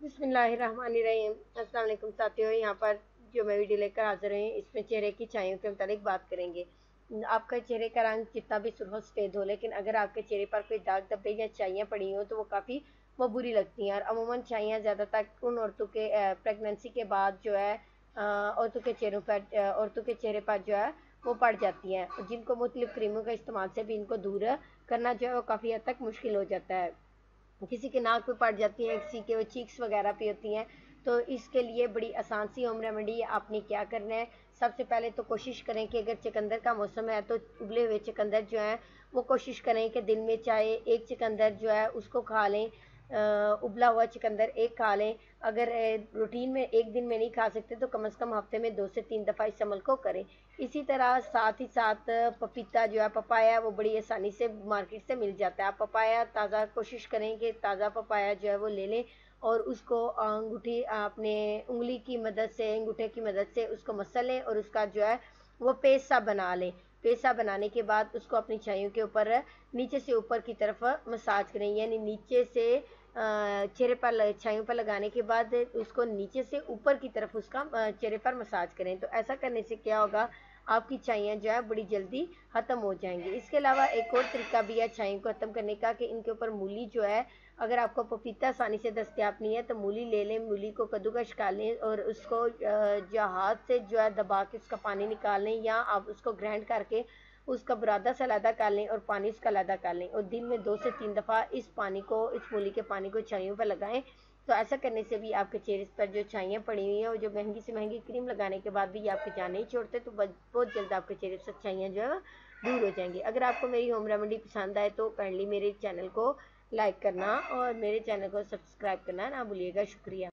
बिस्मिल्लाहिर्रहमानिर्रहीम। अस्सलाम वालेकुम साथियों, यहाँ पर जो मैं वीडियो लेकर हाजिर हुई इसमें चेहरे की छाइयों के मुतालिक बात करेंगे। आपका चेहरे का रंग जितना भी सुर्ख सफ़ेद हो, लेकिन अगर आपके चेहरे पर कोई दाग धब्बे या छाइयाँ पड़ी हो तो वो काफ़ी वो बुरी लगती हैं। और अमूमन छाइयाँ ज़्यादातर उन औरतों के प्रेगनेंसी के बाद जो है औरतों के चेहरों पर औरतों के चेहरे पर जो है वो पड़ जाती हैं, जिनको मुख्तलिफ क्रीमों का इस्तेमाल से भी इनको दूर करना जो है वो काफ़ी हद तक मुश्किल हो जाता है। किसी के नाक पे पड़ जाती हैं, किसी के वो चीक्स वगैरह पे होती हैं। तो इसके लिए बड़ी आसान सी होम रेमेडी आपने क्या करना है, सबसे पहले तो कोशिश करें कि अगर चुकंदर का मौसम है तो उबले हुए चुकंदर जो है वो कोशिश करें कि दिन में चाहे एक चुकंदर जो है उसको खा लें। उबला हुआ चुकंदर एक खा लें। अगर रूटीन में एक दिन में नहीं खा सकते तो कम से कम हफ्ते में 2 से 3 दफ़ा इस अमल को करें। इसी तरह साथ ही साथ पपीता जो है, पपाया, वो बड़ी आसानी से मार्केट से मिल जाता है। आप पपाया ताज़ा कोशिश करें कि ताज़ा पपाया जो है वो ले लें और उसको अंगूठी अपने उंगली की मदद से, अंगूठे की मदद से उसको मसल लें और उसका जो है वो पेस्ट सा बना लें। पेस्ट सा बनाने के बाद उसको अपनी छाइयों के ऊपर नीचे से ऊपर की तरफ मसाज करें, यानी नीचे से चेहरे पर छाइयों पर लगाने के बाद उसको नीचे से ऊपर की तरफ उसका चेहरे पर मसाज करें। तो ऐसा करने से क्या होगा, आपकी छाइयाँ जो है बड़ी जल्दी ख़त्म हो जाएंगी। इसके अलावा एक और तरीका भी है छाइयों को ख़त्म करने का कि इनके ऊपर मूली जो है, अगर आपको पपीता आसानी से दस्तियाब नहीं है तो मूली ले लें, मूली को कद्दूकस कर लें और उसको जो हाथ से जो है दबा के उसका पानी निकाल लें, या आप उसको ग्राइंड करके उसका बुरादा सा अलहदा कर लें और पानी उसका अलहदा कर लें और दिन में 2 से 3 दफ़ा इस पानी को, इस मूली के पानी को छाइयों पर लगाएं। तो ऐसा करने से भी आपके चेहरे पर जो छाइयाँ पड़ी हुई हैं और जो महंगी से महंगी क्रीम लगाने के बाद भी आपकी जान नहीं छोड़ते, तो बहुत जल्द आपके चेहरे से छाइयाँ जो है दूर हो जाएंगी। अगर आपको मेरी होम रेमेडी पसंद आए तो काइंडली मेरे चैनल को लाइक करना और मेरे चैनल को सब्सक्राइब करना ना भूलिएगा। शुक्रिया।